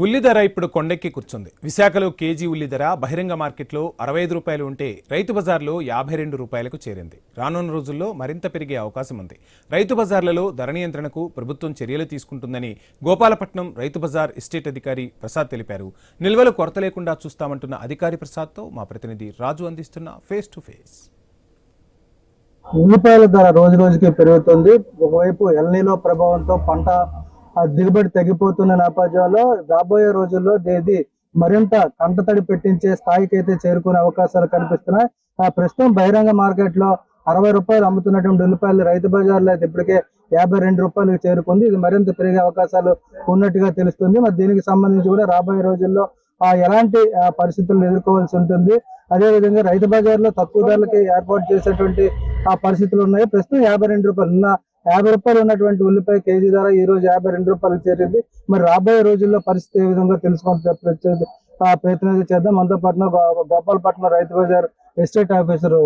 ఉల్లి ధర ఇప్పుడు కొండెక్కి కూర్చుంది. విశాఖలో కేజీ ఉల్లి ధర బహిరంగ మార్కెట్లో 65 రూపాయలు ఉంటే రైతు బజార్లో 52 రూపాయలకు చేరింది. రానున్న రోజుల్లో మరింత పెరిగే అవకాశం ఉంది. రైతు బజార్లలో ధర నియంత్రణకు ప్రభుత్వం చర్యలు తీసుకుంటుందని గోపాలపట్నం రైతు బజార్ ఎస్టేట్ అధికారి ప్రసాద్ తెలిపారు. నిల్వలు కొరత లేకుండా చూస్తామంటున్న అధికారి ప్రసాద్తో మా ప్రతినిధి రాజు అందిస్తున్న ఫేస్ టు ఫేస్. ఉల్లిపాయల ధర రోజు రోజుకి పెరుగుతుంది. ఒకవైపు ఎల్‌నినో ప్రభావంతో పంట దిగుబడి తగ్గిపోతున్న నేపథ్యంలో రాబోయే రోజుల్లో ఇది మరింత కంటతడి పెట్టించే స్థాయికి అయితే చేరుకునే అవకాశాలు కనిపిస్తున్నాయి. ప్రస్తుతం బహిరంగ మార్కెట్ లో 60 రూపాయలు అమ్ముతున్నటువంటి ఉల్లిపాయలు రైతు బజార్లో అయితే ఇప్పటికే 52 రూపాయలకు చేరుకుంది. ఇది మరింత పెరిగే అవకాశాలు ఉన్నట్టుగా తెలుస్తుంది. మరి దీనికి సంబంధించి కూడా రాబోయే రోజుల్లో ఎలాంటి పరిస్థితులను ఎదుర్కోవాల్సి ఉంటుంది, అదేవిధంగా రైతు బజార్లో తక్కువ ధరలకి ఏర్పాటు చేసేటువంటి పరిస్థితులు ఉన్నాయి. ప్రస్తుతం 52 రూపాయలు 50 రూపాయలు ఉన్నటువంటి ఉల్లిపాయ కేజీ ధర ఈ రోజు 52 రూపాయలకు చేరింది. మరి రాబోయే రోజుల్లో పరిస్థితి ఏ విధంగా తెలుసుకుంటే ప్రయత్నం చేద్దాం. మనతో పాటు గోపాలపట్నం రైతు బజార్ ఎస్టేట్ ఆఫీసర్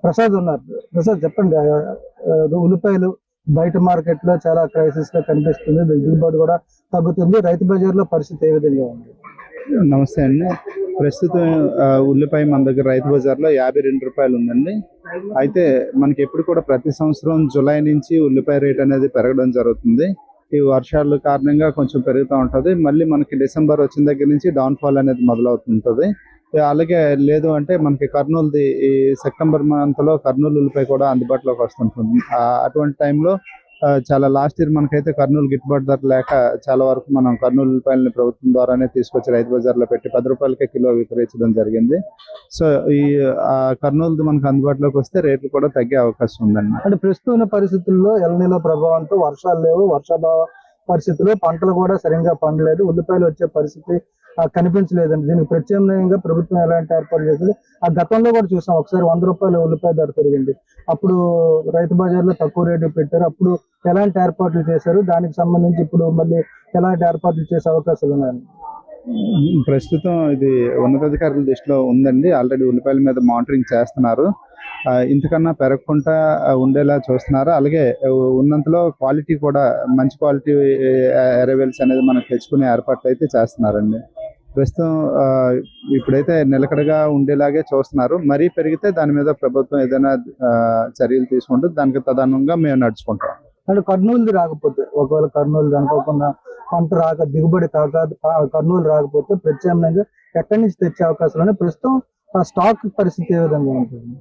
ప్రసాద్ ఉన్నారు. ప్రసాద్, చెప్పండి, ఉల్లిపాయలు బయట మార్కెట్ లో చాలా క్రైసిస్ గా కనిపిస్తుంది, దిగుబడి కూడా తగ్గుతుంది. రైతు బజార్ లో పరిస్థితి ఏ విధంగా ఉంది? నమస్తే అండి. ప్రస్తుతం ఉల్లిపాయ మన దగ్గర రైతు బజార్లో 52 రూపాయలు ఉందండి. అయితే మనకి ఎప్పుడు కూడా ప్రతి సంవత్సరం జూలై నుంచి ఉల్లిపాయ రేట్ అనేది పెరగడం జరుగుతుంది. ఈ వర్షాల కారణంగా కొంచెం పెరుగుతూ ఉంటుంది. మళ్ళీ మనకి డిసెంబర్ వచ్చిన దగ్గర నుంచి డౌన్ ఫాల్ అనేది మొదలవుతుంటుంది. అలాగే లేదు అంటే మనకి కర్నూలుది ఈ సెప్టెంబర్ మంత్లో కర్నూలు ఉల్లిపాయ కూడా అందుబాటులోకి వస్తుంటుంది. అటువంటి టైంలో చాలా లాస్ట్ ఇయర్ మనకైతే కర్నూలు గిట్టుబాటు ధర లేక చాలా వరకు మనం కర్నూలు ఉల్లిపాయలని ప్రభుత్వం ద్వారానే తీసుకొచ్చి రైతు బజార్లో పెట్టి 10 రూపాయలకే కిలో విక్రయించడం జరిగింది. సో ఈ కర్నూలుది మనకు అందుబాటులోకి వస్తే రేట్లు కూడా తగ్గే అవకాశం ఉందండి. అంటే ప్రస్తుతం ఉన్న పరిస్థితుల్లో ఎల్‌నినో ప్రభావంతో వర్షాలు లేవు, వర్షాభావ పరిస్థితుల్లో పంటలు కూడా సరిగ్గా పండలేదు, ఉల్లిపాయలు వచ్చే పరిస్థితి కనిపించలేదండి. దీనికి ప్రత్యామ్నాయంగా ప్రభుత్వం ఎలాంటి ఏర్పాటు చేసింది? గతంలో కూడా చూసాం, ఒకసారి 100 రూపాయలు ఉల్లిపాయ ధర పెరిగింది. అప్పుడు రైతు బజార్లో తక్కువ రేటు పెట్టారు. అప్పుడు ఎలాంటి ఏర్పాట్లు చేశారు? దానికి సంబంధించి ఇప్పుడు మళ్ళీ ఎలాంటి ఏర్పాట్లు చేసే అవకాశాలు ఉన్నాయి? ప్రస్తుతం ఇది ఉన్నతాధికారుల దృష్టిలో ఉందండి. ఆల్రెడీ ఉల్లిపాయల మీద మానిటరింగ్ చేస్తున్నారు. ఇంతకన్నా పెరగకుండా ఉండేలా చూస్తున్నారు. అలాగే ఉన్నంతలో క్వాలిటీ కూడా మంచి క్వాలిటీ అరైవల్స్ అనేది మనకు తెచ్చుకునే ఏర్పాట్లు అయితే చేస్తున్నారండి. ప్రస్తుతం ఇప్పుడైతే నిలకడగా ఉండేలాగే చూస్తున్నారు. మరీ పెరిగితే దాని మీద ప్రభుత్వం ఏదైనా చర్యలు తీసుకుంటే దానికి తదనుగుణంగా మేము నడుచుకుంటాం. అంటే కర్నూలుది రాకపోతే, ఒకవేళ కర్నూలు అనుకోకుండా పంట రాక దిగుబడి కాక కర్నూలు రాకపోతే ప్రత్యామ్నాయంగా ఎక్కడి నుంచి తెచ్చే అవకాశాలు ప్రస్తుతం స్టాక్ పరిస్థితి ఏ విధంగా ఉంటుంది?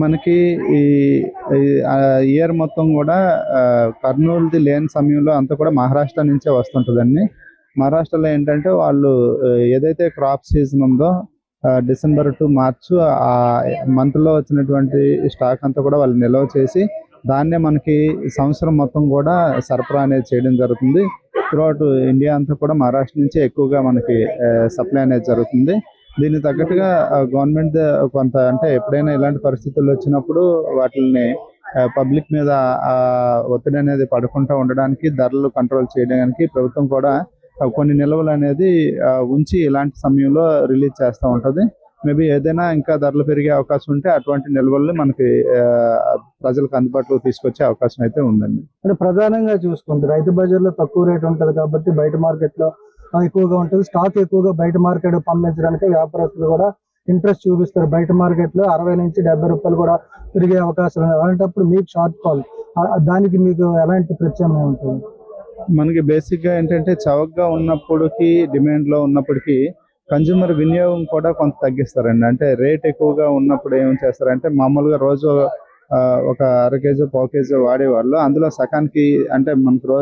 మనకి ఈ ఇయర్ మొత్తం కూడా కర్నూలుది లేని సమయంలో అంతా కూడా మహారాష్ట్ర నుంచే వస్తుంటుందండి. మహారాష్ట్రలో ఏంటంటే వాళ్ళు ఏదైతే క్రాప్ సీజన్ ఉందో డిసెంబర్ టు మార్చ్ ఆ మంత్లో వచ్చినటువంటి స్టాక్ అంతా కూడా వాళ్ళు నిల్వ చేసి దాన్నే మనకి సంవత్సరం మొత్తం కూడా సరఫరా అనేది చేయడం జరుగుతుంది. త్రూఅవుట్ ఇండియా అంతా కూడా మహారాష్ట్ర నుంచి ఎక్కువగా మనకి సప్లై అనేది జరుగుతుంది. దీనికి తగ్గట్టుగా గవర్నమెంట్ కొంత అంటే ఎప్పుడైనా ఇలాంటి పరిస్థితులు వచ్చినప్పుడు వాటిని పబ్లిక్ మీద ఒత్తిడి అనేది పడకుండా ఉండడానికి, ధరలు కంట్రోల్ చేయడానికి ప్రభుత్వం కూడా కొన్ని నిల్వలు అనేది ఉంచి ఇలాంటి సమయంలో రిలీజ్ చేస్తూ ఉంటుంది. మేబీ ఏదైనా ఇంకా ధరలు పెరిగే అవకాశం ఉంటే అటువంటి నిల్వల్ని మనకి ప్రజలకు అందుబాటులో తీసుకొచ్చే అవకాశం అయితే ఉందండి. అంటే ప్రధానంగా చూసుకుంటే రైతు బజార్లో తక్కువ రేట్ ఉంటుంది కాబట్టి బయట మార్కెట్లో ఎక్కువగా ఉంటుంది. స్టాక్ ఎక్కువగా బయట మార్కెట్ పంపించడానికి వ్యాపారస్తులు కూడా ఇంట్రెస్ట్ చూపిస్తారు. బయట మార్కెట్లో 60 నుంచి 70 రూపాయలు కూడా పెరిగే అవకాశాలు ఉన్నాయి. అలాంటప్పుడు మీకు షార్ట్ ఫాల్, దానికి మీకు ఎలాంటి ప్రత్యామ్నాయం ఉంటుంది? మనకి బేసిక్గా ఏంటంటే చౌకగా ఉన్నప్పటికీ డిమాండ్లో ఉన్నప్పటికీ కన్జ్యూమర్ వినియోగం కూడా కొంత తగ్గిస్తారండి. అంటే రేట్ ఎక్కువగా ఉన్నప్పుడు ఏం చేస్తారంటే మామూలుగా రోజు ఒక 1/2 కేజీ 1/4 కేజీ వాడేవాళ్ళు అందులో సకానికి అంటే మనకు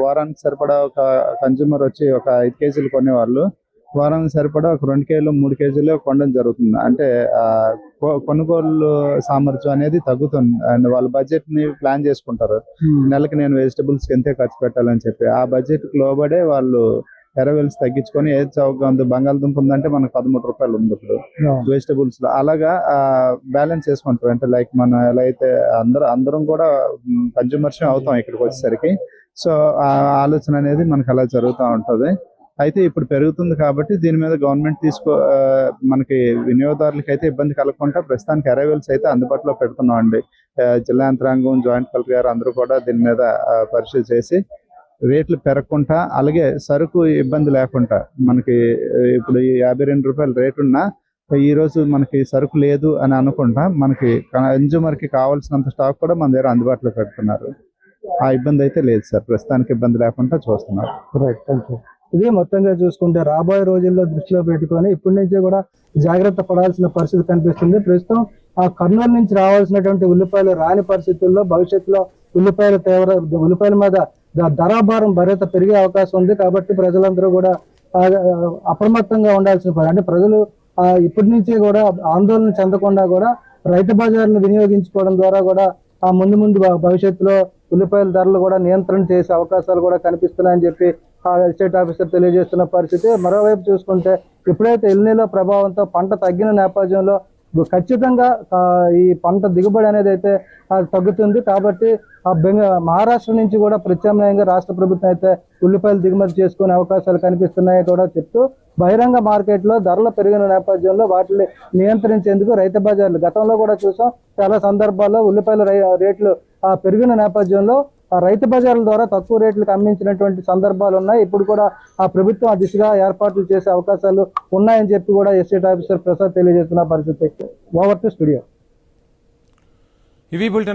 వారానికి సరిపడా ఒక కన్జ్యూమర్ వచ్చి ఒక 5 కేజీలు కొనేవాళ్ళు వారానికి సరిపడా ఒక 2 కేజీలు 3 కేజీలు కొనడం జరుగుతుంది. అంటే కొనుగోలు సామర్థ్యం అనేది తగ్గుతుంది అండ్ వాళ్ళ బడ్జెట్ని ప్లాన్ చేసుకుంటారు. నెలకి నేను వెజిటబుల్స్కి ఎంతే ఖర్చు పెట్టాలని చెప్పి ఆ బడ్జెట్కి లోబడే వాళ్ళు ఎరవెల్స్ తగ్గించుకొని ఏది చౌకగా ఉంది, బంగాళదుంప ఉందంటే మనకు 13 రూపాయలు ఉంది ఇప్పుడు వెజిటబుల్స్ లో, అలాగా బ్యాలెన్స్ చేసుకుంటారు. అంటే లైక్ మనం ఎలా అయితే అందరం కూడా కన్జ్యూమర్స్ అవుతాం ఇక్కడికి వచ్చేసరికి. సో ఆ ఆలోచన అనేది మనకు అలా జరుగుతూ ఉంటుంది. అయితే ఇప్పుడు పెరుగుతుంది కాబట్టి దీని మీద గవర్నమెంట్ మనకి వినియోగదారులకి అయితే ఇబ్బంది కలగకుండా ప్రస్తుతానికి అరైవల్స్ అయితే అందుబాటులో పెడుతున్నాం అండి. జిల్లా యంత్రాంగం, జాయింట్ కలెక్టర్ గారు అందరూ కూడా దీని మీద పరిశీలి చేసి రేట్లు పెరగకుండా అలాగే సరుకు ఇబ్బంది లేకుండా మనకి ఇప్పుడు ఈ 52 రూపాయల రేటు ఉన్నా ఈ రోజు మనకి సరుకు లేదు అని అనుకుంటా మనకి కన్జ్యూమర్కి కావాల్సినంత స్టాక్ కూడా మన దగ్గర అందుబాటులో పెడుతున్నారు. ఆ ఇబ్బంది అయితే లేదు సార్, ప్రస్తుతానికి ఇబ్బంది లేకుండా చూస్తున్నారు. Right, thank you. ఇది మొత్తంగా చూసుకుంటే రాబోయే రోజుల్లో దృష్టిలో పెట్టుకొని ఇప్పటి నుంచే కూడా జాగ్రత్త పడాల్సిన పరిస్థితి కనిపిస్తుంది. ప్రస్తుతం ఆ కర్నూలు నుంచి రావాల్సినటువంటి ఉల్లిపాయలు రాని పరిస్థితుల్లో భవిష్యత్తులో ఉల్లిపాయల మీద ధరాభారం భరిత పెరిగే అవకాశం ఉంది. కాబట్టి ప్రజలందరూ కూడా అప్రమత్తంగా ఉండాల్సిన పని. అంటే ప్రజలు ఇప్పటి నుంచే కూడా ఆందోళన చెందకుండా కూడా రైతు బజార్ను వినియోగించుకోవడం ద్వారా కూడా ముందు భవిష్యత్తులో ఉల్లిపాయల ధరలు కూడా నియంత్రణ చేసే అవకాశాలు కూడా కనిపిస్తున్నాయని చెప్పి ఎస్టేట్ ఆఫీసర్ తెలియజేస్తున్న పరిస్థితి. మరోవైపు చూసుకుంటే ఇప్పుడైతే ఎల్ నీనో ప్రభావంతో పంట తగ్గిన నేపథ్యంలో ఖచ్చితంగా ఈ పంట దిగుబడి అనేది అయితే తగ్గుతుంది. కాబట్టి మహారాష్ట్ర నుంచి కూడా ప్రత్యామ్నాయంగా రాష్ట్ర ప్రభుత్వం అయితే ఉల్లిపాయలు దిగుమతి చేసుకునే అవకాశాలు కనిపిస్తున్నాయి కూడా చెప్తూ, బహిరంగ మార్కెట్లో ధరలు పెరిగిన నేపథ్యంలో వాటిని నియంత్రించేందుకు రైతు బజార్లు గతంలో కూడా చూసాం. చాలా సందర్భాల్లో ఉల్లిపాయల రేట్లు పెరిగిన నేపథ్యంలో రైతు బజార్ల ద్వారా తక్కువ రేట్లకు అమ్మించినటువంటి సందర్భాలు ఉన్నాయి. ఇప్పుడు కూడా ప్రభుత్వం ఆ దిశగా ఏర్పాట్లు చేసే అవకాశాలు ఉన్నాయని చెప్పి కూడా ఎస్టేట్ ఆఫీసర్ ప్రసాద్ తెలియజేస్తున్న పరిస్థితి. Over to studio. ఇవి బులెటిన్.